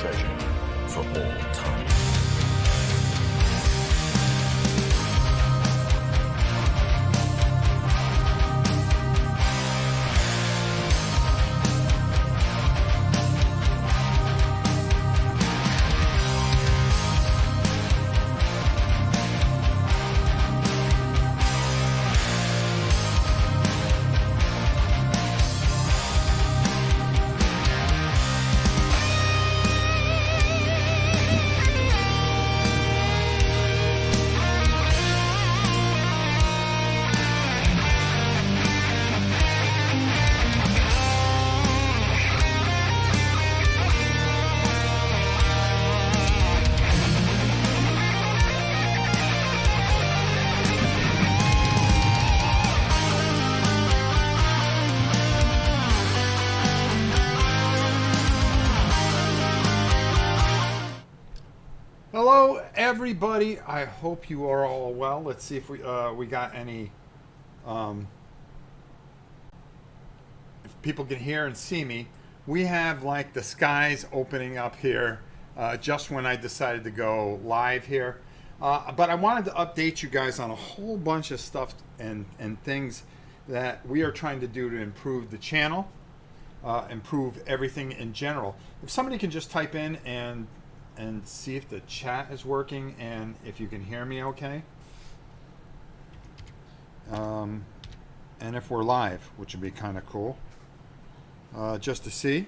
treasured for all time. Hello, everybody. I hope you are all well. Let's see if we got any. If people can hear and see me, we have like the skies opening up here just when I decided to go live here. But I wanted to update you guys on a whole bunch of stuff and things that we are trying to do to improve the channel, improve everything in general. If somebody can just type in and see if the chat is working and if you can hear me okay. And if we're live, which would be kind of cool. Just to see.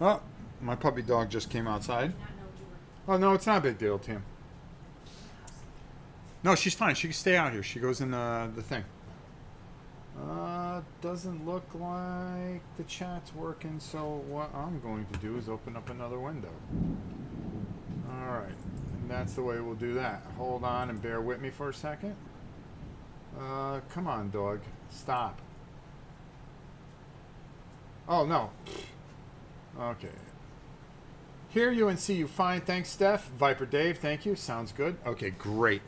Oh, my puppy dog just came outside. Oh, no, it's not a big deal, Tim. No, she's fine. She can stay out here. She goes in the thing. Doesn't look like the chat's working, so what I'm going to do is open up another window. Alright, and that's the way we'll do that. Hold on and bear with me for a second. Come on, dog. Stop. Oh, no. Okay. Hear you and see you fine. Thanks, Steph. Viper Dave, thank you. Sounds good. Okay, great.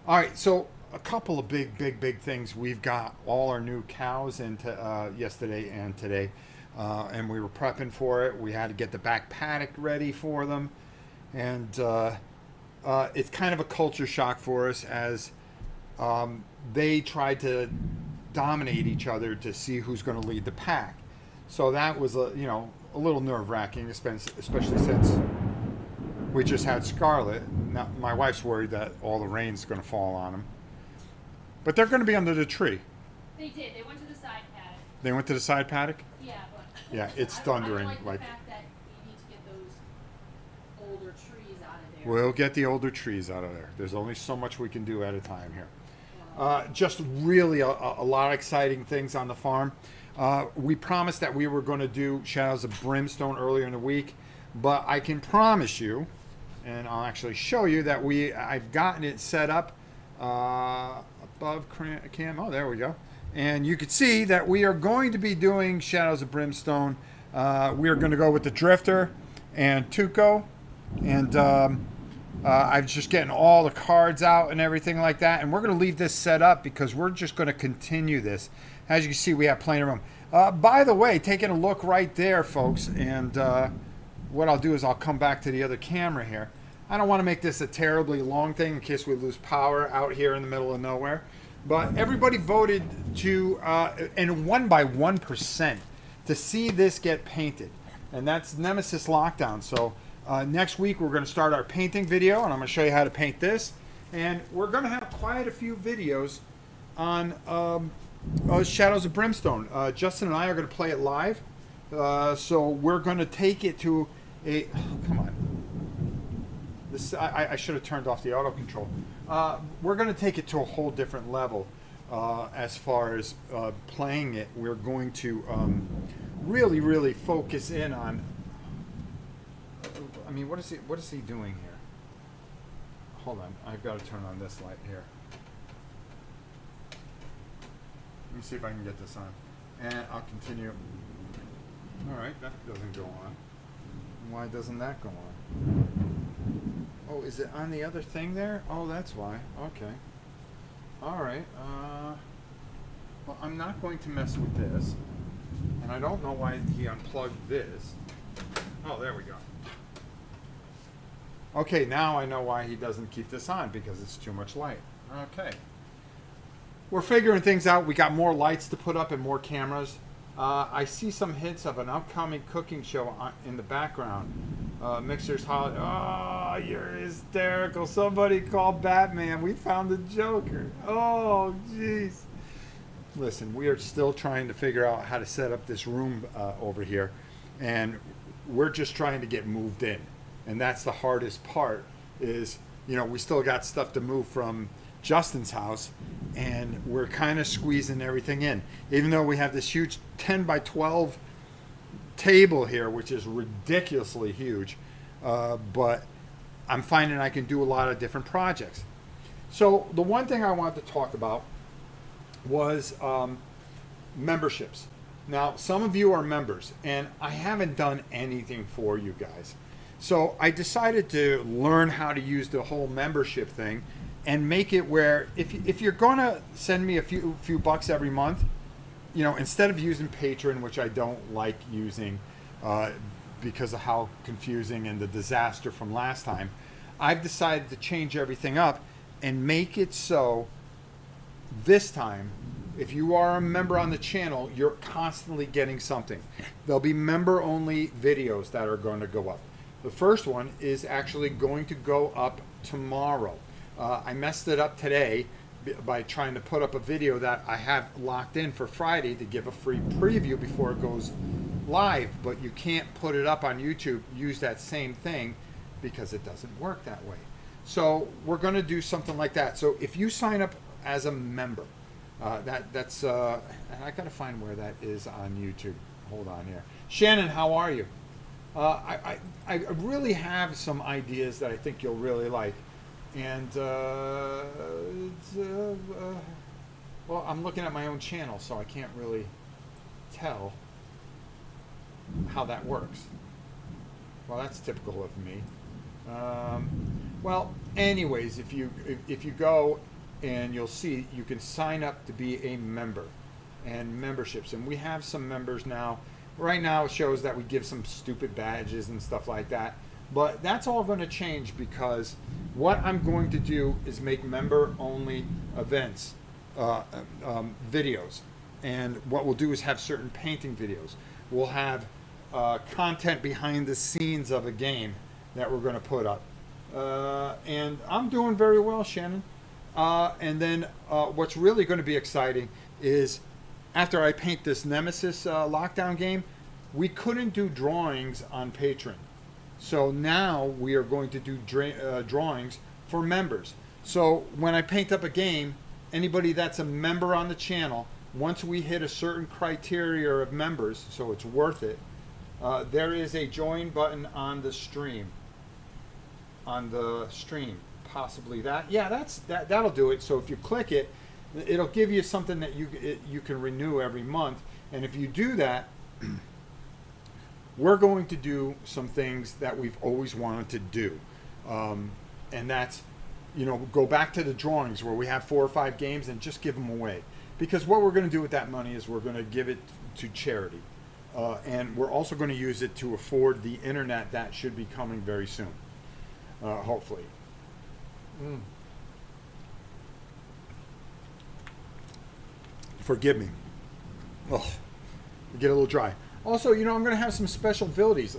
Alright, so a couple of big things. We've got all our new cows into yesterday and today, and we were prepping for it. We had to get the back paddock ready for them, and it's kind of a culture shock for us as they tried to dominate each other to see who's going to lead the pack. So that was a little nerve-wracking, especially since we just had Scarlet. Now, my wife's worried that all the rain's going to fall on them. But they're going to be under the tree. They did. They went to the side paddock. They went to the side paddock? Yeah, but yeah, it's thundering. I don't like the fact that you need to get those older trees out of there. We'll get the older trees out of there. There's only so much we can do at a time here. Just really a lot of exciting things on the farm. We promised that we were going to do Shadows of Brimstone earlier in the week, but I can promise you, and I'll actually show you that I've gotten it set up above cam. Oh, there we go. And you can see that we are going to be doing Shadows of Brimstone. We are going to go with the Drifter and Tuco, and I'm just getting all the cards out and everything like that. And we're going to leave this set up because we're just going to continue this. As you can see, we have plenty of room. By the way, taking a look right there, folks, and what I'll do is I'll come back to the other camera here. I don't want to make this a terribly long thing in case we lose power out here in the middle of nowhere. But everybody voted to, and won by 1%, to see this get painted. And that's Nemesis Lockdown. So next week we're going to start our painting video, and I'm going to show you how to paint this. And we're going to have quite a few videos on Shadows of Brimstone. Justin and I are going to play it live. So we're going to take it to a... Oh, come on. This, I should have turned off the auto control. We're going to take it to a whole different level as far as playing it. We're going to really focus in on. I mean, what is he doing here? Hold on, I've got to turn on this light here. Let me see if I can get this on, and I'll continue. All right, that doesn't go on. Why doesn't that go on? Oh, is it on the other thing there? Oh, that's why. Okay. All right. Well, I'm not going to mess with this. And I don't know why he unplugged this. Oh, there we go. Okay, now I know why he doesn't keep this on, because it's too much light. Okay. We're figuring things out. We got more lights to put up and more cameras. I see some hints of an upcoming cooking show in the background. Mixer's holiday. Oh, you're hysterical. Somebody call Batman. We found the Joker. Oh, jeez. Listen, we are still trying to figure out how to set up this room over here. And we're just trying to get moved in. And that's the hardest part is, you know, we still got stuff to move from Justin's house, and we're kind of squeezing everything in. Even though we have this huge 10 by 12 table here, which is ridiculously huge, but I'm finding I can do a lot of different projects. So the one thing I wanted to talk about was memberships. Now, some of you are members, and I haven't done anything for you guys. So I decided to learn how to use the whole membership thing and make it where if you're going to send me a few bucks every month, you know, instead of using Patreon, which I don't like using because of how confusing and the disaster from last time, I've decided to change everything up and make it so this time, if you are a member on the channel, you're constantly getting something. There'll be member-only videos that are going to go up. The first one is actually going to go up tomorrow. I messed it up today by trying to put up a video that I have locked in for Friday to give a free preview before it goes live, but you can't put it up on YouTube, use that same thing, because it doesn't work that way. So we're going to do something like that. So if you sign up as a member, that's and I got to find where that is on YouTube. Hold on here. Shannon, how are you? I really have some ideas that I think you'll really like. And, well, I'm looking at my own channel, so I can't really tell how that works. Well, that's typical of me. Well, anyways, if you go and you'll see, you can sign up to be a member and memberships. And we have some members now. Right now it shows that we give some stupid badges and stuff like that. But that's all going to change, because what I'm going to do is make member-only events, videos. And what we'll do is have certain painting videos. We'll have content behind the scenes of a game that we're going to put up. And I'm doing very well, Shannon. And then what's really going to be exciting is after I paint this Nemesis lockdown game, we couldn't do drawings on Patreon. So now we are going to do drawings for members. So when I paint up a game, anybody that's a member on the channel, once we hit a certain criteria of members, so it's worth it, there is a join button on the stream. Possibly that. Yeah, that'll do it. So if you click it, it'll give you something that you can renew every month. And if you do that, we're going to do some things that we've always wanted to do. And that's, you know, go back to the drawings where we have 4 or 5 games and just give them away. Because what we're going to do with that money is we're going to give it to charity. And we're also going to use it to afford the internet that should be coming very soon. Hopefully. Forgive me. Oh, get a little dry. Also, you know, I'm going to have some special videos.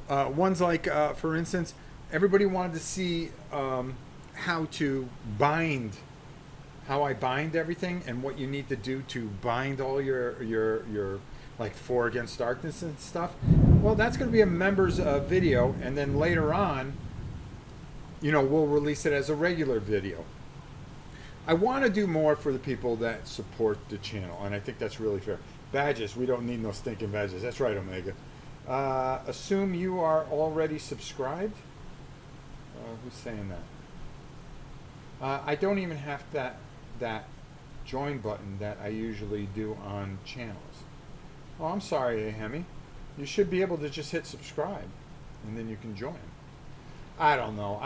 Ones like, for instance, everybody wanted to see how I bind everything and what you need to do to bind all your like 4 Against Darkness and stuff. Well, that's going to be a members video, and then later on, you know, we'll release it as a regular video. I want to do more for the people that support the channel, and I think that's really fair. Badges, we don't need no stinking badges. That's right, Omega. Assume you are already subscribed. Who's saying that? I don't even have that join button that I usually do on channels. Oh, I'm sorry, Hemi. You should be able to just hit subscribe, and then you can join. I don't know.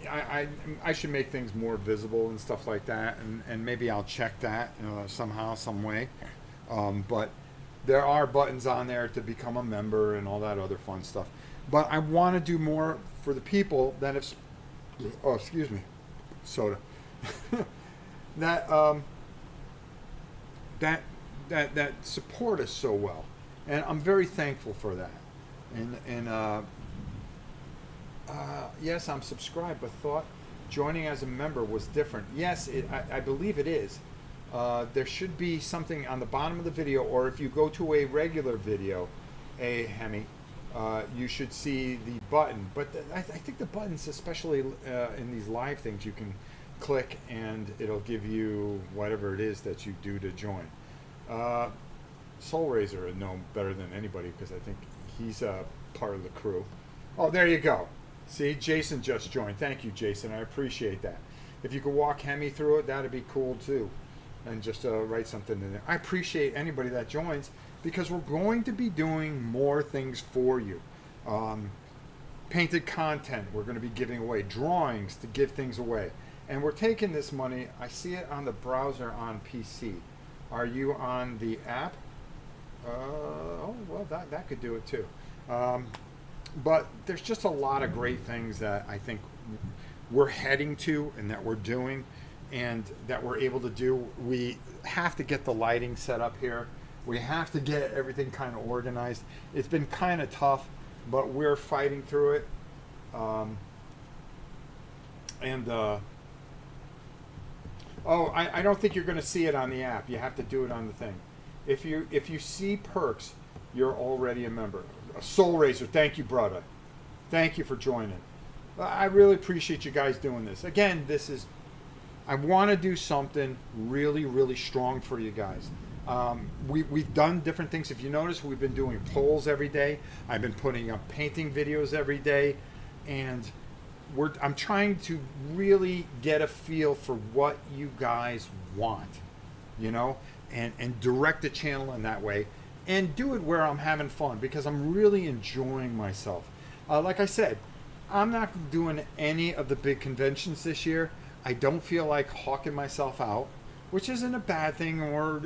I should make things more visible and stuff like that, and maybe I'll check that somehow, some way. But there are buttons on there to become a member and all that other fun stuff. But I want to do more for the people that have, oh, excuse me, soda, that that support us so well, and I'm very thankful for that. And yes, I'm subscribed, but thought joining as a member was different. Yes, I believe it is. There should be something on the bottom of the video, or if you go to a regular video, Hemi, you should see the button. But I think the buttons, especially in these live things, you can click and it'll give you whatever it is that you do to join. Soul Razor would know better than anybody because I think he's a part of the crew. Oh, there you go. See, Jason just joined. Thank you, Jason. I appreciate that. If you could walk Hemi through it, that'd be cool too. And just write something in there. I appreciate anybody that joins because we're going to be doing more things for you. Painted content we're going to be giving away. Drawings to give things away. And we're taking this money. I see it on the browser on PC. Are you on the app? Oh, well, that could do it too. But there's just a lot of great things that I think we're heading to and that we're doing and that we're able to do. We have to get the lighting set up here. We have to get everything kind of organized. It's been kind of tough, but we're fighting through it. Oh, I don't think you're going to see it on the app. You have to do it on the thing. If you see perks, you're already a member. Soul Razor, thank you, brother. Thank you for joining. I really appreciate you guys doing this. Again, I want to do something really, really strong for you guys. We've done different things. If you notice, we've been doing polls every day. I've been putting up painting videos every day, and I'm trying to really get a feel for what you guys want, and direct the channel in that way, and do it where I'm having fun because I'm really enjoying myself. Like I said, I'm not doing any of the big conventions this year. I don't feel like hawking myself out, which isn't a bad thing or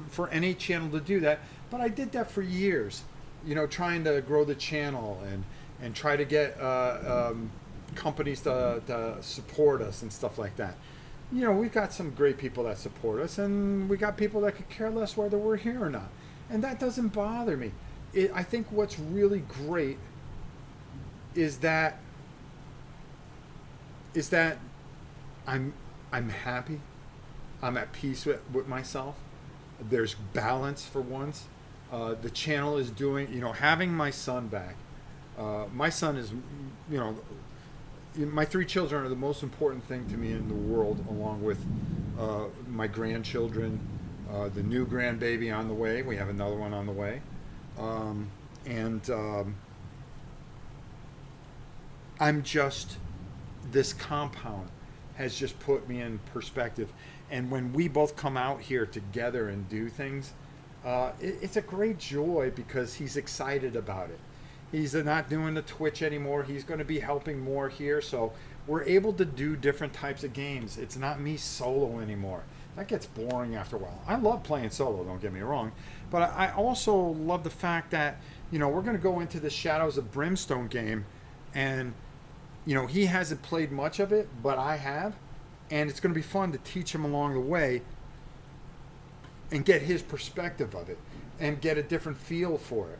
for any channel to do that. But I did that for years, trying to grow the channel and try to get companies to support us and stuff like that. We've got some great people that support us, and we got people that could care less whether we're here or not. And that doesn't bother me. I think what's really great is that I'm happy. I'm at peace with myself. There's balance for once. The channel is doing, having my son back. My son is, my 3 children are the most important thing to me in the world, along with my grandchildren, the new grandbaby on the way. We have another one on the way. I'm just, this compound has just put me in perspective. And when we both come out here together and do things, it's a great joy because he's excited about it. He's not doing the Twitch anymore. He's going to be helping more here. So we're able to do different types of games. It's not me solo anymore. That gets boring after a while. I love playing solo, don't get me wrong. But I also love the fact that, we're going to go into the Shadows of Brimstone game. And, he hasn't played much of it, but I have. And it's going to be fun to teach him along the way and get his perspective of it and get a different feel for it.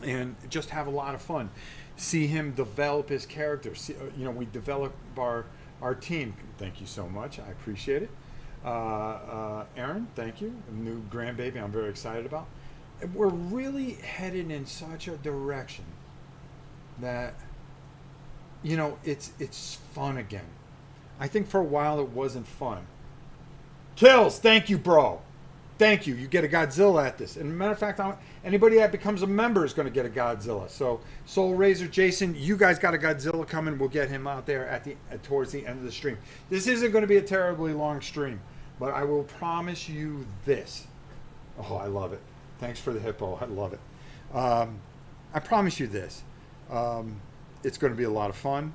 And just have a lot of fun. See him develop his character. We develop our team. Thank you so much. I appreciate it. Aaron, thank you. A new grandbaby I'm very excited about. We're really headed in such a direction that, it's fun again. I think for a while it wasn't fun. Kills, thank you, bro. Thank you. You get a Godzilla at this. And matter of fact, anybody that becomes a member is going to get a Godzilla. So, Soul Razor, Jason, you guys got a Godzilla coming. We'll get him out there towards the end of the stream. This isn't going to be a terribly long stream, but I will promise you this. Oh, I love it. Thanks for the hippo. I love it. I promise you this. It's going to be a lot of fun.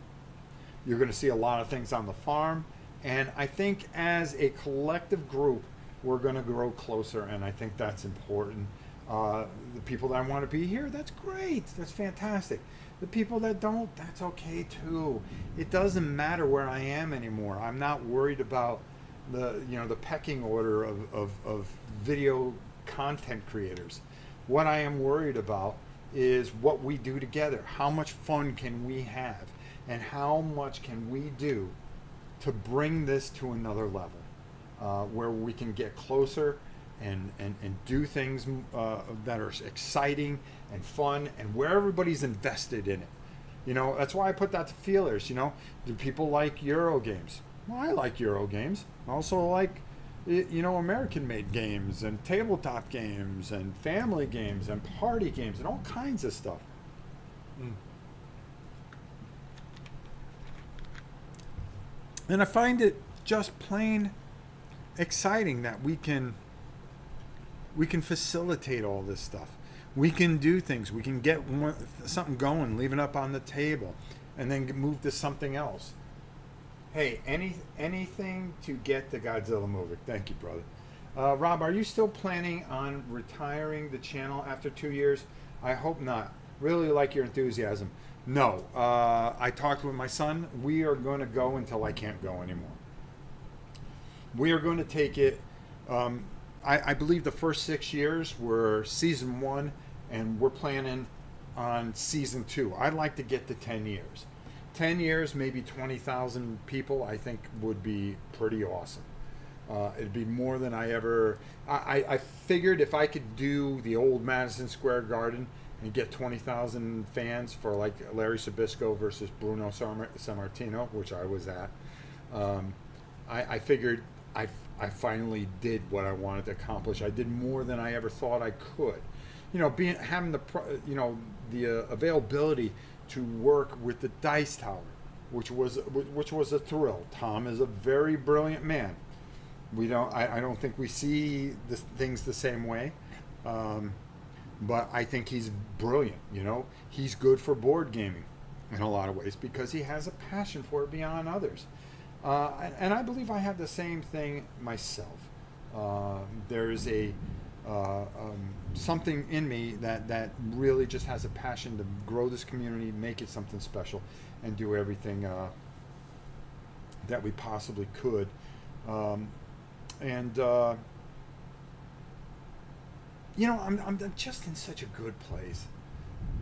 You're going to see a lot of things on the farm. And I think as a collective group, we're going to grow closer, and I think that's important. The people that want to be here, that's great. That's fantastic. The people that don't, that's okay too. It doesn't matter where I am anymore. I'm not worried about the pecking order of video content creators. What I am worried about is what we do together. How much fun can we have? And how much can we do to bring this to another level where we can get closer and do things that are exciting and fun and where everybody's invested in it. That's why I put that to feelers. Do people like Euro games? Well, I like Euro games. I also like American-made games and tabletop games and family games and party games and all kinds of stuff. And I find it just plain exciting that we can facilitate all this stuff. We can do things. We can get something going, leave it up on the table, and then move to something else. Hey, anything to get the Godzilla movie. Thank you, brother. Rob, are you still planning on retiring the channel after 2 years? I hope not. Really like your enthusiasm. No. I talked with my son. We are going to go until I can't go anymore. We are going to take it. I believe the first 6 years were season 1, and we're planning on season 2. I'd like to get to 10 years. 10 years, maybe 20,000 people, I think would be pretty awesome. It'd be more than I ever... I figured if I could do the old Madison Square Garden and get 20,000 fans for like Larry Sabisco versus Bruno Sammartino, which I was at, I figured I finally did what I wanted to accomplish. I did more than I ever thought I could. Having the availability to work with the Dice Tower, which was a thrill. Tom is a very brilliant man. I don't think we see things the same way, but I think he's brilliant. He's good for board gaming in a lot of ways because he has a passion for it beyond others. And I believe I have the same thing myself. There is something in me that really just has a passion to grow this community, make it something special, and do everything that we possibly could. I'm just in such a good place.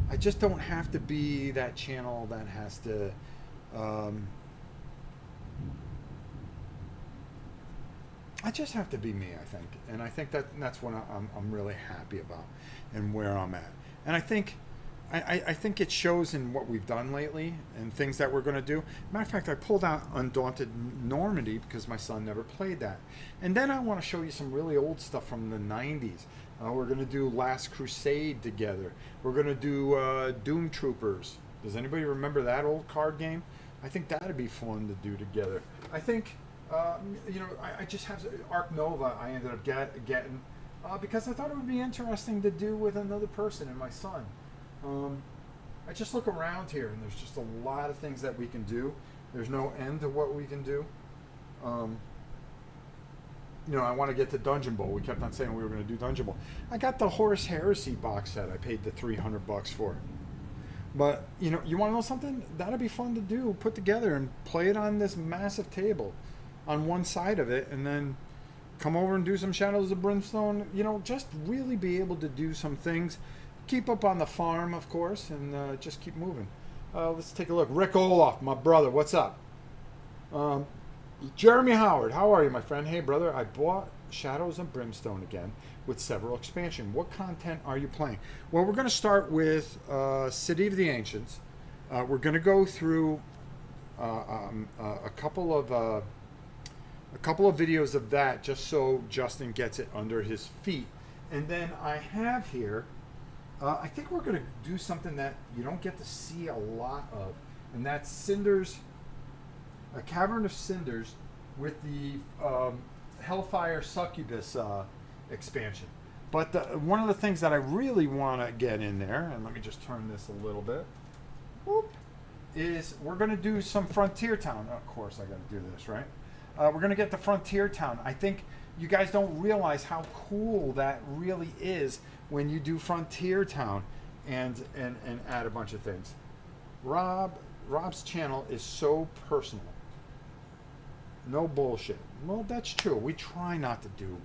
I just don't have to be that channel that has to I just have to be me, I think. And I think that's what I'm really happy about and where I'm at. And I think it shows in what we've done lately and things that we're going to do. Matter of fact, I pulled out Undaunted Normandy because my son never played that. And then I want to show you some really old stuff from the 90s. We're going to do Last Crusade together. We're going to do Doom Troopers. Does anybody remember that old card game? I think that'd be fun to do together. I think... I just have Ark Nova. I ended up getting because I thought it would be interesting to do with another person and my son. I just look around here and there's just a lot of things that we can do. There's no end to what we can do. I want to get to Dungeon Bowl. We kept on saying we were going to do Dungeon Bowl. I got the Horus Heresy box set. I paid the $300 for. But you want to know something? That'd be fun to do. Put together and play it on this massive table. On one side of it, and then come over and do some Shadows of Brimstone. Just really be able to do some things. Keep up on the farm, of course, and just keep moving. Let's take a look. Rick Olaf, my brother, what's up? Jeremy Howard, how are you, my friend? Hey, brother, I bought Shadows of Brimstone again with several expansions. What content are you playing? Well, we're going to start with City of the Ancients. We're going to go through a couple of videos of that just so Justin gets it under his feet. And then I have here, I think we're going to do something that you don't get to see a lot of, and that's Cinders, a Cavern of Cinders with the Hellfire Succubus expansion. But one of the things that I really want to get in there, and let me just turn this a little bit, is we're going to do some Frontier Town. Of course I got to do this, right? We're going to get the Frontier Town. I think you guys don't realize how cool that really is when you do Frontier Town and add a bunch of things. Rob's channel is so personal. No bullshit. Well, that's true. We try not to do.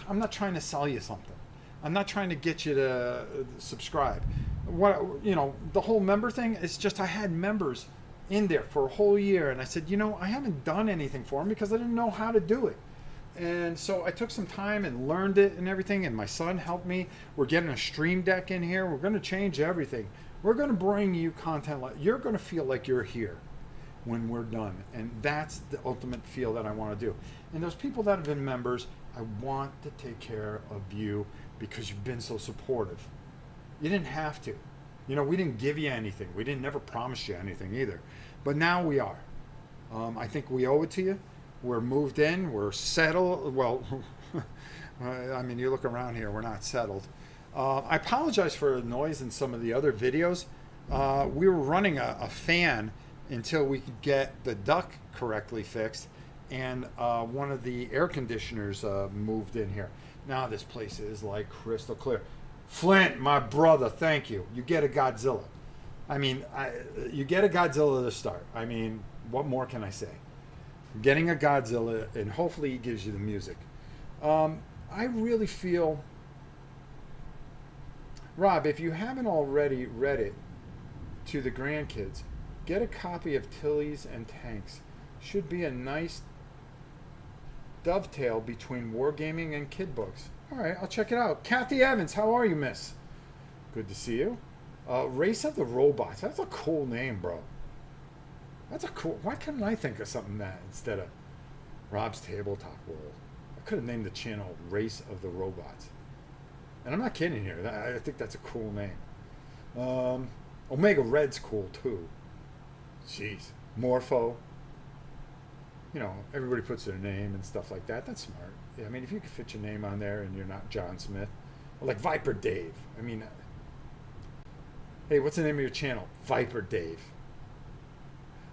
I'm not trying to sell you something. I'm not trying to get you to subscribe. What, you know, the whole member thing is just I had members in there for a whole year, and I said, you know, I haven't done anything for them because I didn't know how to do it. And so I took some time and learned it and everything, and my son helped me. We're getting a stream deck in here. We're going to change everything. We're going to bring you content. You're going to feel like you're here when we're done. And that's the ultimate feel that I want to do. And those people that have been members, I want to take care of you because you've been so supportive. You didn't have to. You know, we didn't give you anything. We didn't never promise you anything either. But now we are. I think we owe it to you. We're moved in. We're settled. Well, I mean, you look around here, we're not settled. I apologize for the noise in some of the other videos. We were running a fan until we could get the duct correctly fixed, and one of the air conditioners moved in here. Now this place is like crystal clear. Flint, my brother, thank you. You get a Godzilla. I mean, you get a Godzilla to start. I mean, what more can I say? Getting a Godzilla, and hopefully he gives you the music. I really feel, Rob, if you haven't already read it to the grandkids, get a copy of Tilly's and Tanks. Should be a nice dovetail between wargaming and kid books. All right, I'll check it out. Kathy Evans, how are you, miss? Good to see you. Race of the Robots. That's a cool name, bro. That's a cool. Why couldn't I think of something that instead of Rob's Tabletop World? I could have named the channel Race of the Robots. And I'm not kidding here. I think that's a cool name. Omega Red's cool too. Jeez. Morpho. You know, everybody puts their name and stuff like that. That's smart. Yeah, I mean, if you could fit your name on there and you're not John Smith. Or like Viper Dave. I mean, hey, what's the name of your channel? Viper Dave.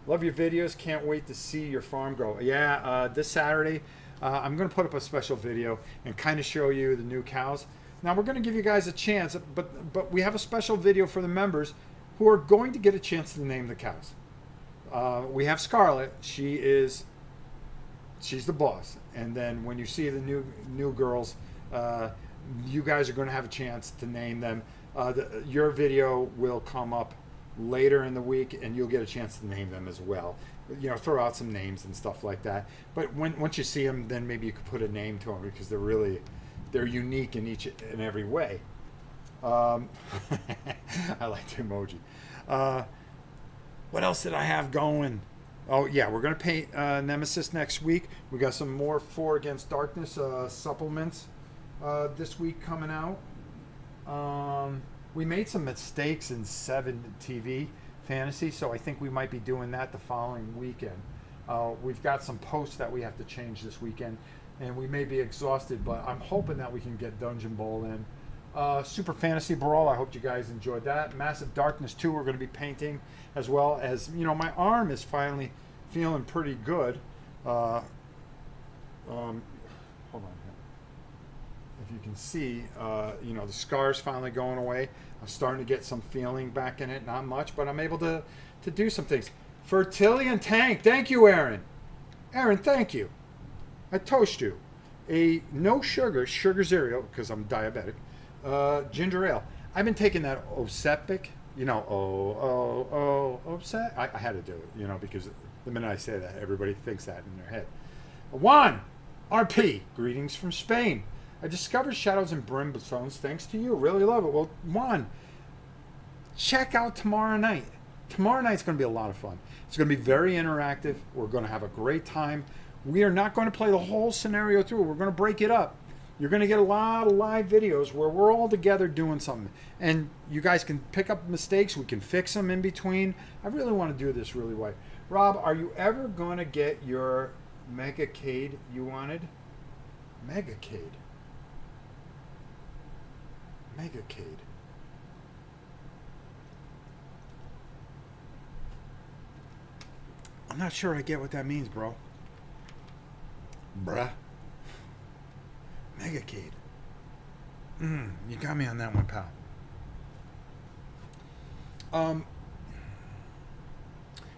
Love your videos. Can't wait to see your farm grow. Yeah, this Saturday, I'm going to put up a special video and kind of show you the new cows. Now, we're going to give you guys a chance, but we have a special video for the members who are going to get a chance to name the cows. We have Scarlett. She's the boss. And then when you see the new girls, you guys are going to have a chance to name them. Your video will come up later in the week, and you'll get a chance to name them as well. You know, throw out some names and stuff like that. But once you see them, then maybe you could put a name to them because they're unique in each and every way. I like the emoji. What else did I have going? Oh yeah, we're gonna paint Nemesis next week. We got some more 4 Against Darkness supplements this week coming out. We made some mistakes in 7 TV fantasy, so I think we might be doing that the following weekend. We've got some posts that we have to change this weekend, and we may be exhausted, but I'm hoping that we can get Dungeon Bowl in. Super Fantasy Brawl, I hope you guys enjoyed that. Massive Darkness 2, we're going to be painting, as well as, you know, my arm is finally feeling pretty good. Hold on here. If you can see, you know, the scar's finally going away. I'm starting to get some feeling back in it. Not much, but I'm able to do some things. Fertillion Tank, thank you, Aaron. Aaron, thank you. I toast you. A no sugar zero, because I'm diabetic, ginger ale. I've been taking that Osepic, you know, Osep. I had to do it, you know, because the minute I say that, everybody thinks that in their head. Juan, RP, greetings from Spain. I discovered Shadows and Brimstones thanks to you. Really love it. Well, Juan, check out tomorrow night. Tomorrow night's going to be a lot of fun. It's going to be very interactive. We're going to have a great time. We are not going to play the whole scenario through. We're going to break it up. You're going to get a lot of live videos where we're all together doing something. And you guys can pick up mistakes. We can fix them in between. I really want to do this really well. Rob, are you ever going to get your Megacade you wanted? Megacade. Megacade. I'm not sure I get what that means, bro. Bruh. Megacade. You got me on that one, pal.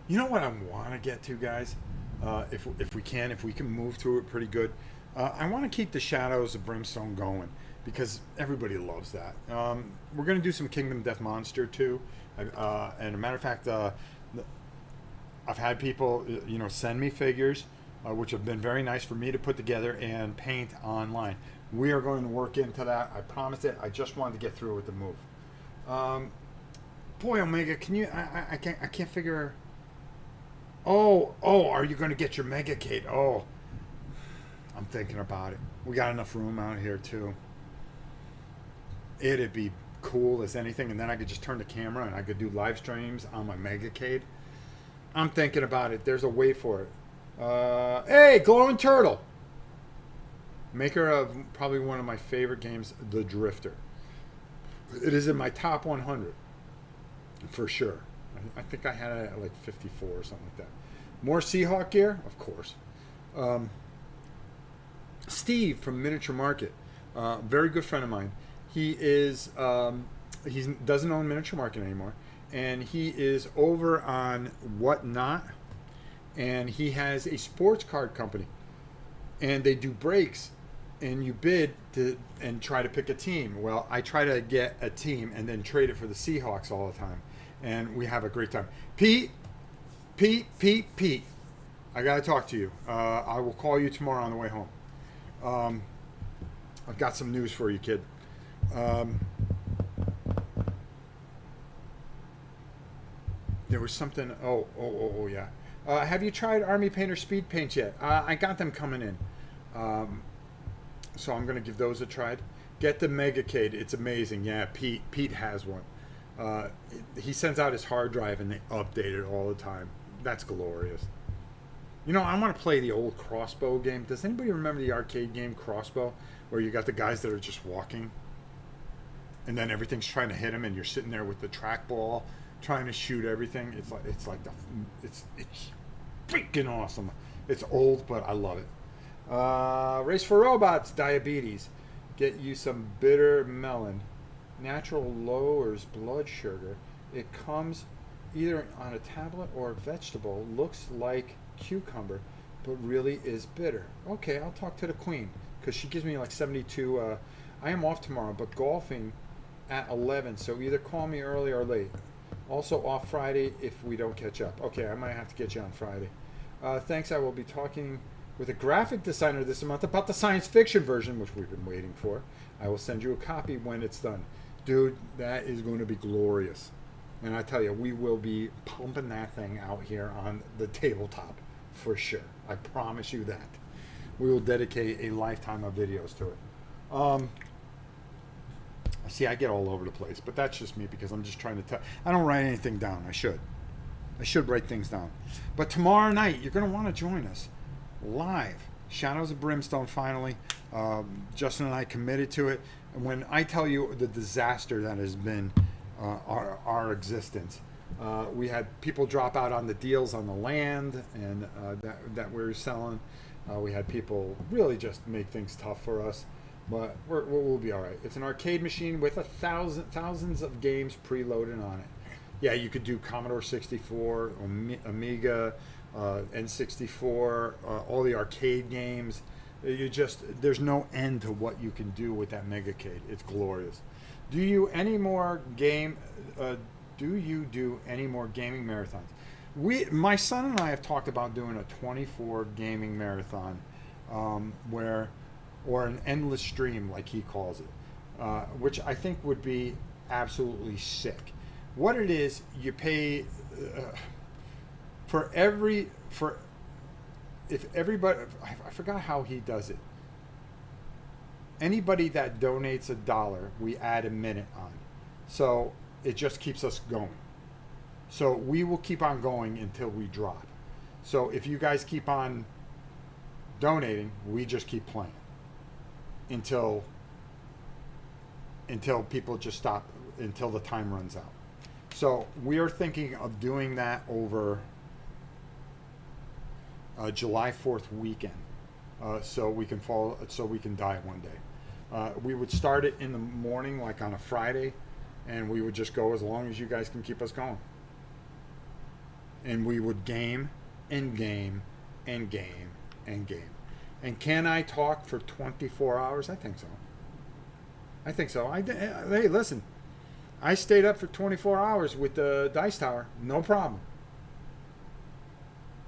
You know what I want to get to, guys? If we can move through it pretty good. I want to keep the Shadows of Brimstone going because everybody loves that. We're gonna do some Kingdom Death Monster too, and a matter of fact, I've had people, send me figures, which have been very nice for me to put together and paint online. We are going to work into that. I promise it. I just wanted to get through with the move. Boy, Omega, can you? I can't figure. Oh, are you going to get your Mega Kate? Oh, I'm thinking about it. We got enough room out here too. It'd be cool as anything, and then I could just turn the camera and I could do live streams on my Mega Kate. I'm thinking about it. There's a way for it. Hey, Glowing Turtle. Maker of probably one of my favorite games, The Drifter. It is in my top 100. For sure. I think I had it at like 54 or something like that. More Seahawk gear? Of course. Steve from Miniature Market. Very good friend of mine. He doesn't own Miniature Market anymore. And he is over on Whatnot. And he has a sports card company. And they do breaks. And you bid and try to pick a team. Well, I try to get a team and then trade it for the Seahawks all the time. And we have a great time. Pete. I got to talk to you. I will call you tomorrow on the way home. I've got some news for you, kid. There was something. Oh, yeah. Have you tried Army Painter Speed Paints yet? I got them coming in. So I'm going to give those a try. Get the Megacade. It's amazing. Yeah, Pete has one. He sends out his hard drive and they update it all the time. That's glorious. I want to play the old Crossbow game. Does anybody remember the arcade game Crossbow, where you got the guys that are just walking, and then everything's trying to hit them, and you're sitting there with the trackball trying to shoot everything? It's freaking awesome. It's old, but I love it. Race for Robots, diabetes. Get you some bitter melon. Natural lowers blood sugar. It comes either on a tablet or a vegetable. Looks like cucumber, but really is bitter. Okay, I'll talk to the queen because she gives me like 72. I am off tomorrow, but golfing at 11, so either call me early or late. Also off Friday if we don't catch up. Okay, I might have to get you on Friday. Thanks. I will be talking with a graphic designer this month about the science fiction version, which we've been waiting for. I will send you a copy when it's done. Dude, that is going to be glorious. And I tell you, we will be pumping that thing out here on the tabletop for sure. I promise you that. We will dedicate a lifetime of videos to it. See, I get all over the place, but that's just me because I'm just trying to tell. I don't write anything down. I should write things down. But tomorrow night, you're going to want to join us live. Shadows of Brimstone finally. Justin and I committed to it. And when I tell you the disaster that has been our existence, we had people drop out on the deals on the land and that we were selling. We had people really just make things tough for us. But we'll be all right. It's an arcade machine with thousands of games preloaded on it. Yeah, you could do Commodore 64, Amiga, N64, all the arcade games. There's no end to what you can do with that Megacade. It's glorious. Do you do any more gaming marathons? My son and I have talked about doing a 24 gaming marathon, or an endless stream, like he calls it, which I think would be absolutely sick. What it is, you pay if everybody, I forgot how he does it. Anybody that donates $1, we add a minute on. So it just keeps us going. So we will keep on going until we drop. So if you guys keep on donating, we just keep playing until people just stop, until the time runs out. So we are thinking of doing that over July 4th weekend, so we can die one day. We would start it in the morning, like on a Friday, and we would just go as long as you guys can keep us going. And we would game and game and game and game. And can I talk for 24 hours? I think so. I think so. Hey, listen, I stayed up for 24 hours with the Dice Tower. No problem.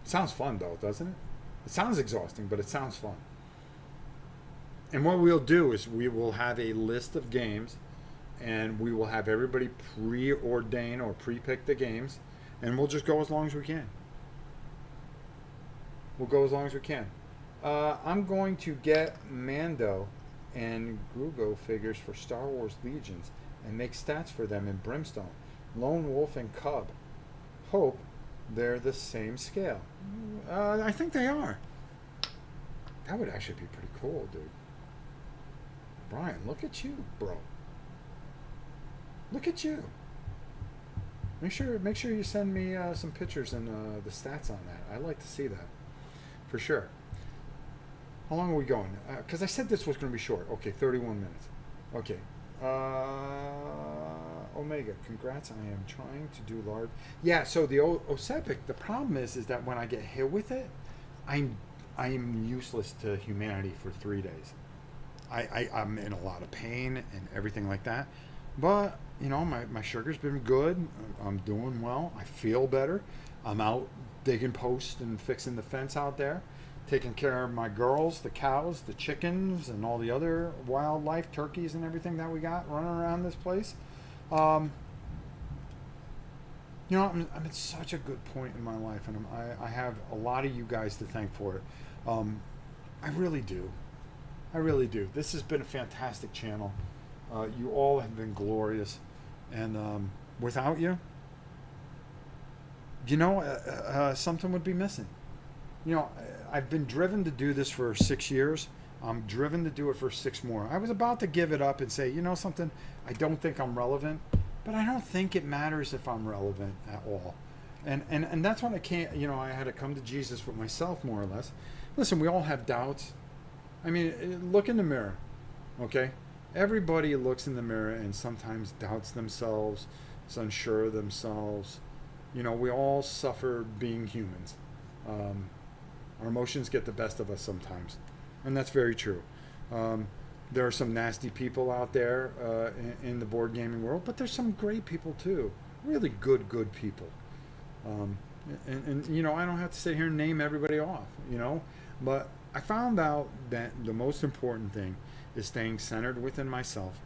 It sounds fun, though, doesn't it? It sounds exhausting, but it sounds fun. And what we'll do is we will have a list of games, and we will have everybody preordain or pre-pick the games, and we'll just go as long as we can. We'll go as long as we can. I'm going to get Mando and Grugo figures for Star Wars Legions and make stats for them in Brimstone. Lone Wolf and Cub. Hope they're the same scale. I think they are. That would actually be pretty cool, dude. Brian, look at you, bro. Look at you. Make sure you send me some pictures and the stats on that. I'd like to see that, for sure. How long are we going? Because I said this was going to be short. Okay, 31 minutes. Okay. Omega, congrats. I am trying to do large. Yeah, so the Osepic, the problem is that when I get hit with it, I'm useless to humanity for 3 days. I'm in a lot of pain and everything like that. But, you know, my sugar's been good. I'm doing well. I feel better. I'm out digging posts and fixing the fence out there, taking care of my girls, the cows, the chickens, and all the other wildlife, turkeys and everything that we got running around this place. You know, I'm at such a good point in my life, and I have a lot of you guys to thank for it. I really do. I really do. This has been a fantastic channel. You all have been glorious, and without you, you know, something would be missing. You know, I've been driven to do this for 6 years. I'm driven to do it for 6 more. I was about to give it up and say, you know something, I don't think I'm relevant, but I don't think it matters if I'm relevant at all. And that's when I can't, you know, I had to come to Jesus with myself, more or less. Listen, we all have doubts. I mean, look in the mirror, okay? Everybody looks in the mirror and sometimes doubts themselves, is unsure of themselves. You know, we all suffer being humans. Our emotions get the best of us sometimes, and that's very true. There are some nasty people out there in the board gaming world, but there's some great people too, really good people. And you know, I don't have to sit here and name everybody off, you know, but I found out that the most important thing is staying centered within myself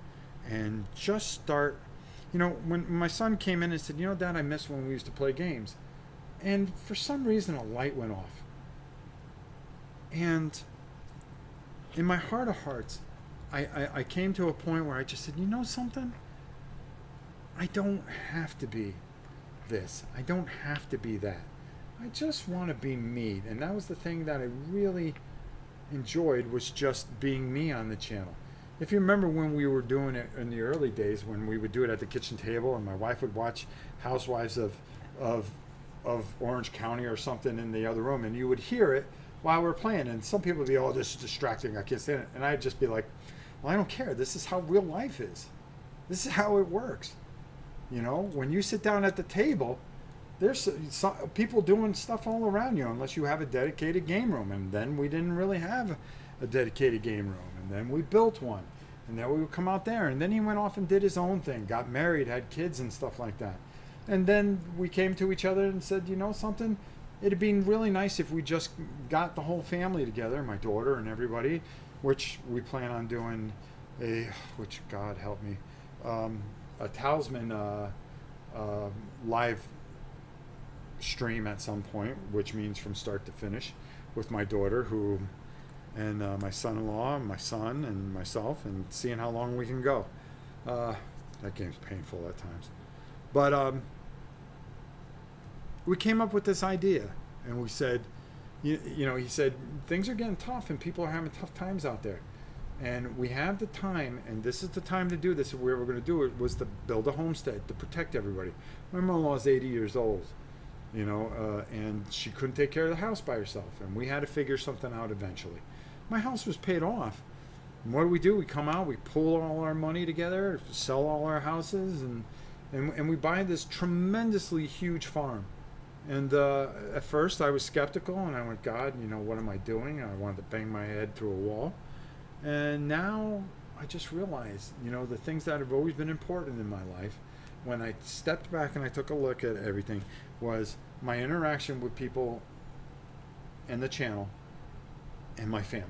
and just start, you know, when my son came in and said, you know, Dad, I miss when we used to play games. And for some reason, a light went off. And in my heart of hearts, I came to a point where I just said, you know something? I don't have to be this. I don't have to be that. I just want to be me. And that was the thing that I really enjoyed, was just being me on the channel. If you remember when we were doing it in the early days, when we would do it at the kitchen table and my wife would watch Housewives of Orange County or something in the other room, and you would hear it while we were playing, and some people would be, oh, this is distracting, I can't stand it. And I'd just be like, well, I don't care. This is how real life is. This is how it works. You know, when you sit down at the table, there's some people doing stuff all around you, unless you have a dedicated game room. And then we didn't really have a dedicated game room. And then we built one. And then we would come out there. And then he went off and did his own thing, got married, had kids and stuff like that. And then we came to each other and said, you know something? It'd be really nice if we just got the whole family together, my daughter and everybody, which we plan on doing which God help me, a Talisman live stream at some point, which means from start to finish, with my daughter and my son-in-law, and my son, and myself, and seeing how long we can go. That game's painful at times. But we came up with this idea, and we said, you know, he said, things are getting tough, and people are having tough times out there. And we have the time, and this is the time to do this if we were going to do it, was to build a homestead to protect everybody. My mother-in-law is 80 years old, you know, and she couldn't take care of the house by herself, and we had to figure something out eventually. My house was paid off, And what do? We come out, we pull all our money together, sell all our houses, and we buy this tremendously huge farm. And at first I was skeptical, and I went, God, what am I doing? I wanted to bang my head through a wall. And now I just realized, the things that have always been important in my life, when I stepped back and I took a look at everything, was my interaction with people and the channel and my family.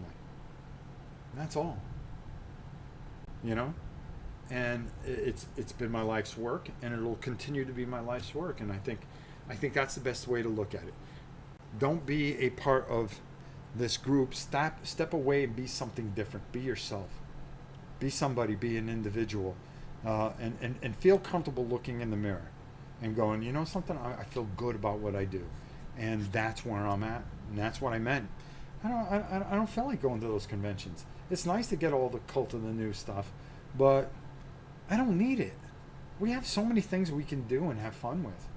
That's all. And it's been my life's work, and it'll continue to be my life's work. And I think that's the best way to look at it. Don't be a part of this group. Step away and be something different. Be yourself. Be somebody. Be an individual, and feel comfortable looking in the mirror and going, something. I feel good about what I do, and that's where I'm at. And that's what I meant. I don't feel like going to those conventions. It's nice to get all the cult of the new stuff, but I don't need it. We have so many things we can do and have fun with.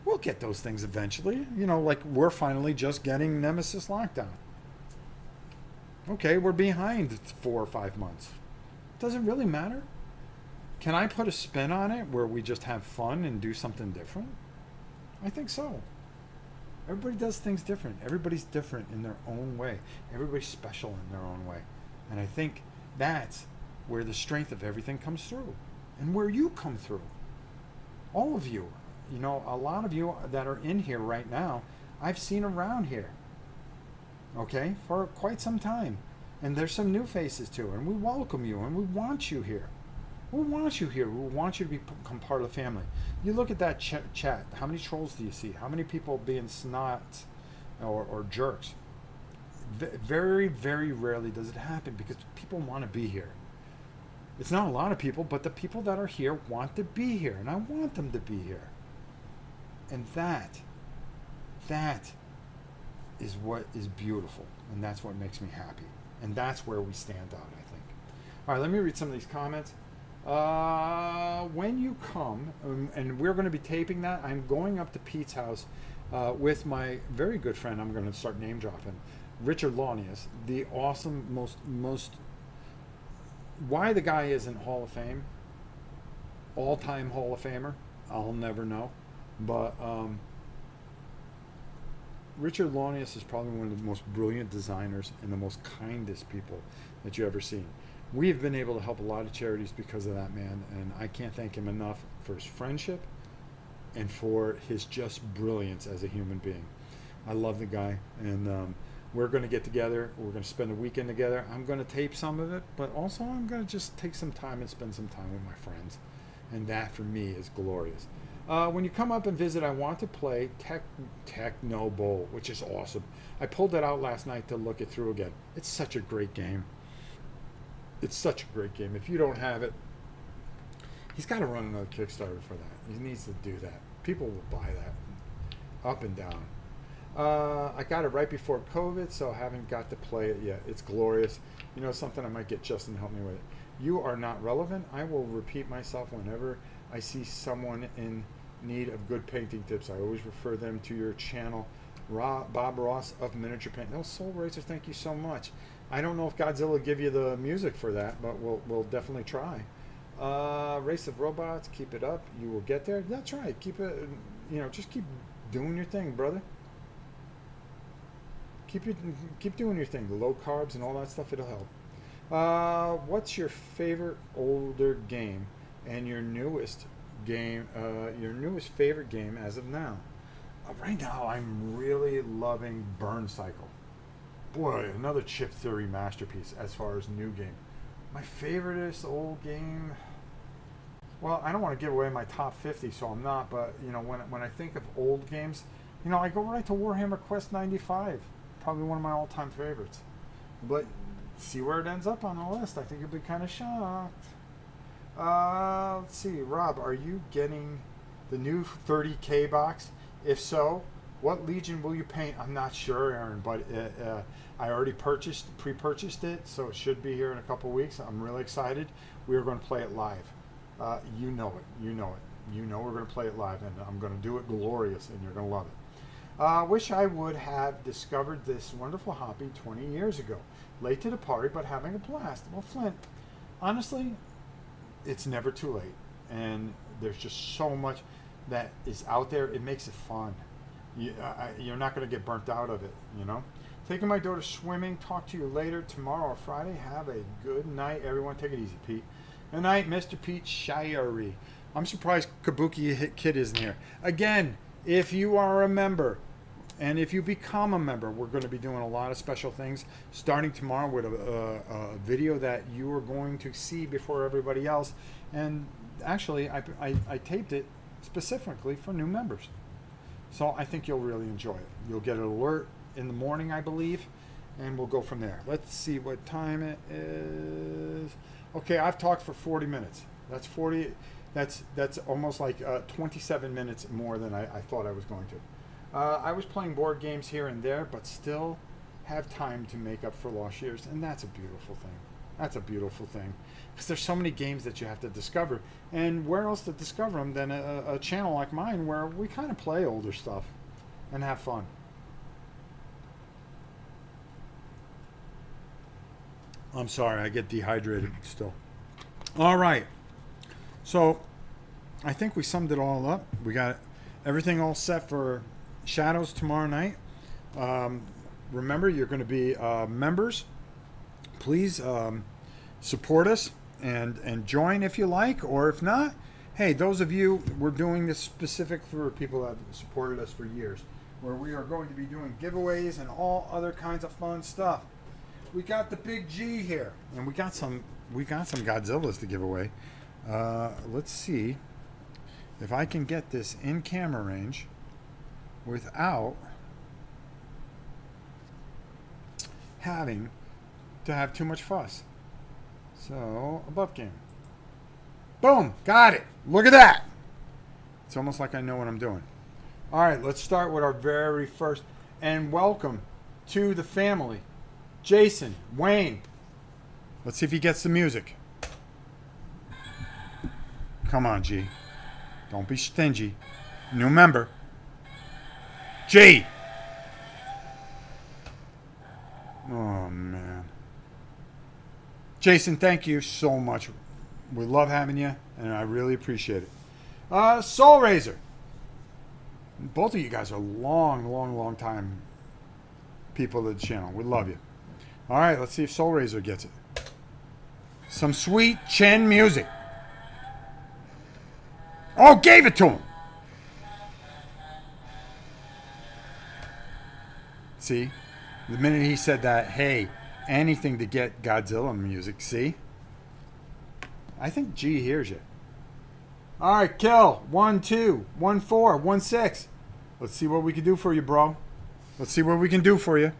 We'll get those things eventually. Like we're finally just getting Nemesis Lockdown. Okay, we're behind 4 or 5 months. Does it really matter? Can I put a spin on it where we just have fun and do something different? I think so. Everybody does things different. Everybody's different in their own way. Everybody's special in their own way. And I think that's where the strength of everything comes through. And where you come through. All of you. A lot of you that are in here right now, I've seen around here. Okay? For quite some time. And there's some new faces too. And we welcome you. And we want you here. We want you here. We want you to become part of the family. You look at that chat. How many trolls do you see? How many people being snots or jerks? Very, very rarely does it happen because people want to be here. It's not a lot of people, but the people that are here want to be here. And I want them to be here. And that is what is beautiful. And that's what makes me happy. And that's where we stand out, I think. All right, let me read some of these comments. When you come, and we're going to be taping that, I'm going up to Pete's house with my very good friend. I'm going to start name dropping, Richard Launius, the awesome, most. Why the guy isn't Hall of Fame, all-time Hall of Famer, I'll never know. But Richard Launius is probably one of the most brilliant designers and the most kindest people that you've ever seen. We have been able to help a lot of charities because of that man, and I can't thank him enough for his friendship and for his just brilliance as a human being. I love the guy, and we're going to get together. We're going to spend a weekend together. I'm going to tape some of it, but also I'm going to just take some time and spend some time with my friends, and that for me is glorious. When you come up and visit, I want to play Techno Bowl, which is awesome. I pulled it out last night to look it through again. It's such a great game. It's such a great game. If you don't have it, he's got to run another Kickstarter for that. He needs to do that. People will buy that up and down. I got it right before COVID, so I haven't got to play it yet. It's glorious. Something I might get Justin to help me with it. You are not relevant. I will repeat myself whenever I see someone in need of good painting tips. I always refer them to your channel, Bob Ross of Miniature Paint. Oh, Soul Racer, thank you so much. I don't know if Godzilla will give you the music for that, but we'll definitely try. Race of Robots, keep it up. You will get there. That's right. Keep it. Just keep doing your thing, brother. Keep doing your thing. The low carbs and all that stuff, it'll help. What's your favorite older game and your newest favorite game as of now? Right now, I'm really loving Burn Cycle. Boy, another chip theory masterpiece as far as new game. My favoriteest old game. Well, I don't want to give away my top 50, so I'm not. But when I think of old games, I go right to Warhammer Quest 95. Probably one of my all-time favorites. But see where it ends up on the list. I think you'll be kind of shocked. Let's see, Rob, are you getting the new 30K box? If so, what Legion will you paint? I'm not sure, Aaron, but I already pre-purchased it, so it should be here in a couple weeks. I'm really excited. We are going to play it live. You know it. You know we're going to play it live, and I'm going to do it glorious, and you're going to love it. Wish I would have discovered this wonderful hobby 20 years ago. Late to the party, but having a blast. Well, Flint, honestly, it's never too late. And there's just so much that is out there. It makes it fun. You're not going to get burnt out of it, you know? Taking my daughter swimming. Talk to you later tomorrow or Friday. Have a good night, everyone. Take it easy, Pete. Good night, Mr. Pete Shirey. I'm surprised Kabuki Kid isn't here. Again, if you are a member, and if you become a member, we're going to be doing a lot of special things starting tomorrow with a video that you are going to see before everybody else. And actually, I taped it specifically for new members. So I think you'll really enjoy it. You'll get an alert in the morning, I believe, and we'll go from there. Let's see what time it is. Okay, I've talked for 40 minutes. That's 40. That's almost like 27 minutes more than I thought I was going to. I was playing board games here and there, but still have time to make up for lost years, and that's a beautiful thing. That's a beautiful thing, because there's so many games that you have to discover, and where else to discover them than a channel like mine, where we kind of play older stuff and have fun. I'm sorry, I get dehydrated still. All right, so I think we summed it all up. We got everything all set for Shadows tomorrow night. Remember, you're going to be members. Please support us and join if you like, or if not, hey, those of you, we're doing this specific for people that have supported us for years, where we are going to be doing giveaways and all other kinds of fun stuff. We got the big G here, and we got some Godzillas to give away. Let's see if I can get this in camera range without having to have too much fuss. So, above game. Boom! Got it! Look at that! It's almost like I know what I'm doing. Alright, let's start with our very first. And welcome to the family. Jason, Wayne. Let's see if he gets the music. Come on, G. Don't be stingy. New member. G! Oh, man. Jason, thank you so much. We love having you, and I really appreciate it. Soul Razor. Both of you guys are long time people of the channel. We love you. All right, let's see if Soul Razor gets it. Some sweet Chen music. Oh, gave it to him. See? The minute he said that, hey, anything to get Godzilla music, see? I think G hears you. All right, kill. 1, 2, 1, 4, 1, 6. Let's see what we can do for you, bro. Let's see what we can do for you.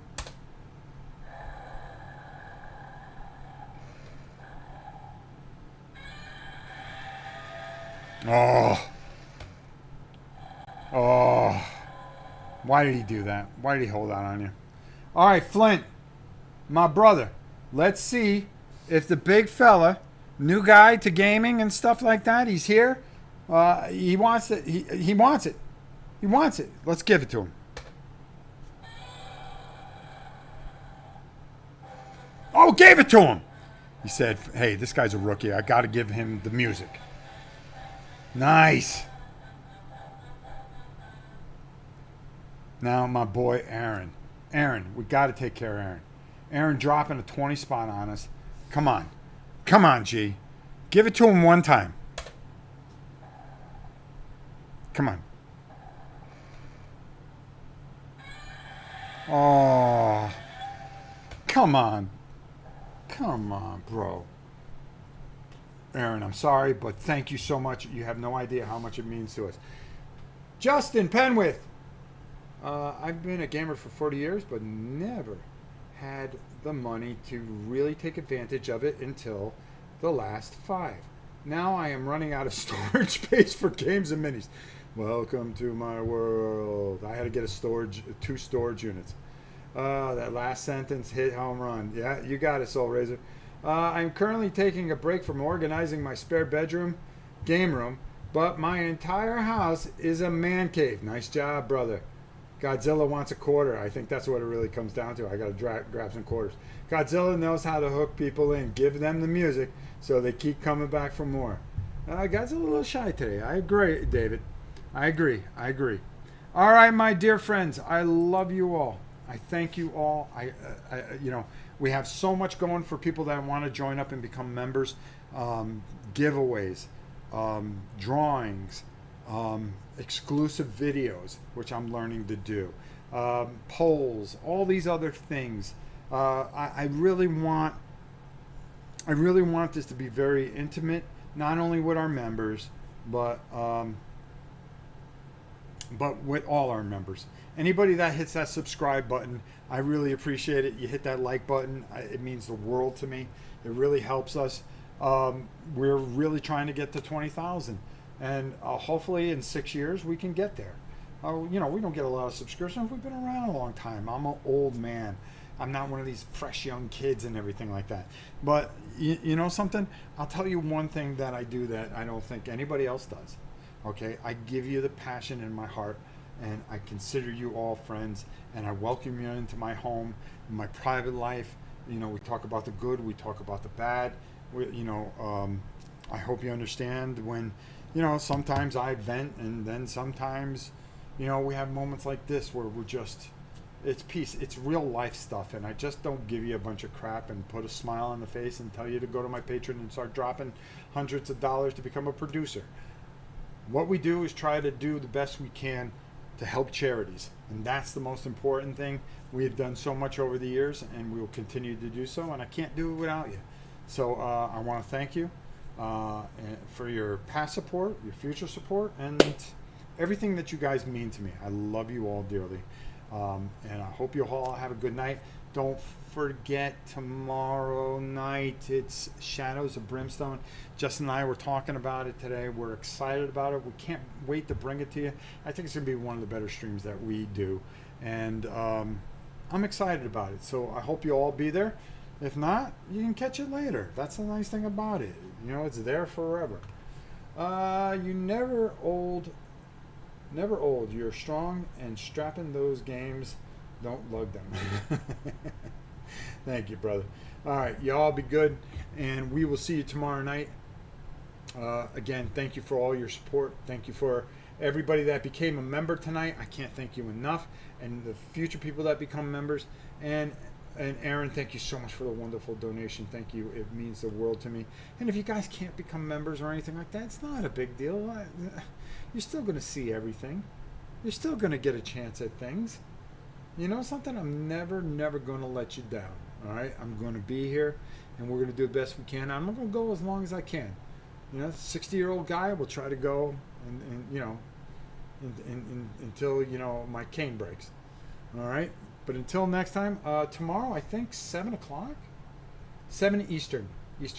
Oh. Oh. Why did he do that? Why did he hold out on you? All right, Flint, my brother. Let's see if the big fella, new guy to gaming and stuff like that, he's here. He wants it. He wants it. He wants it. Let's give it to him. Oh, gave it to him. He said, hey, this guy's a rookie. I got to give him the music. Nice. Now my boy Aaron. Aaron, we got to take care of Aaron. Aaron dropping a 20 spot on us. Come on. Come on, G. Give it to him one time. Come on. Oh. Come on. Come on, bro. Aaron, I'm sorry, but thank you so much. You have no idea how much it means to us. Justin Penwith. I've been a gamer for 40 years, but never had the money to really take advantage of it until the last 5. Now I am running out of storage space for games and minis. Welcome to my world. I had to get 2 storage units. That last sentence hit home run. Yeah, you got it, Soul Razor. I'm currently taking a break from organizing my spare bedroom, game room, but my entire house is a man cave. Nice job, brother. Godzilla wants a quarter. I think that's what it really comes down to. I got to grab some quarters. Godzilla knows how to hook people in, give them the music, so they keep coming back for more. Godzilla's a little shy today. I agree, David. I agree. All right, my dear friends. I love you all. I thank you all. We have so much going for people that want to join up and become members. Giveaways, drawings, exclusive videos, which I'm learning to do, polls, all these other things. I really want this to be very intimate, not only with our members, but with all our members. Anybody that hits that subscribe button, I really appreciate it. You hit that like button, it means the world to me. It really helps us. We're really trying to get to 20,000, and hopefully in 6 years we can get there. We don't get a lot of subscriptions. We've been around a long time. I'm an old man. I'm not one of these fresh young kids and everything like that. But you know something? I'll tell you one thing that I do that I don't think anybody else does. Okay, I give you the passion in my heart, and I consider you all friends, and I welcome you into my home, in my private life. We talk about the good, we talk about the bad. I hope you understand when, sometimes I vent, and then sometimes, we have moments like this where it's peace, it's real life stuff, and I just don't give you a bunch of crap and put a smile on the face and tell you to go to my Patreon and start dropping hundreds of dollars to become a producer. What we do is try to do the best we can to help charities, and that's the most important thing. We have done so much over the years, and we will continue to do so, and I can't do it without you. So I want to thank you for your past support, your future support, and everything that you guys mean to me. I love you all dearly, and I hope you all have a good night. Don't forget, tomorrow night it's Shadows of Brimstone. Justin and I were talking about it today. We're excited about it. We can't wait to bring it to you. I think it's going to be one of the better streams that we do, and I'm excited about it. So I hope you all be there. If not, you can catch it later. That's the nice thing about it. It's there forever. You never old. You're strong and strapping those games. Don't lug them. Thank you, brother. All right, y'all be good, and we will see you tomorrow night. Again, thank you for all your support. Thank you for everybody that became a member tonight. I can't thank you enough, and the future people that become members. And Aaron, thank you so much for the wonderful donation. Thank you. It means the world to me. And if you guys can't become members or anything like that, it's not a big deal. You're still going to see everything. You're still going to get a chance at things. You know something? I'm never going to let you down. All right? I'm going to be here, and we're going to do the best we can. I'm not going to go as long as I can. 60-year-old guy will try to go until, my cane breaks. All right? But until next time, tomorrow, I think 7 o'clock? 7 Eastern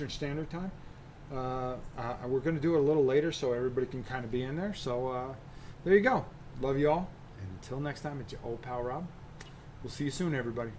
Standard Time. We're going to do it a little later so everybody can kind of be in there. So there you go. Love you all. And until next time, it's your old pal Rob. We'll see you soon, everybody.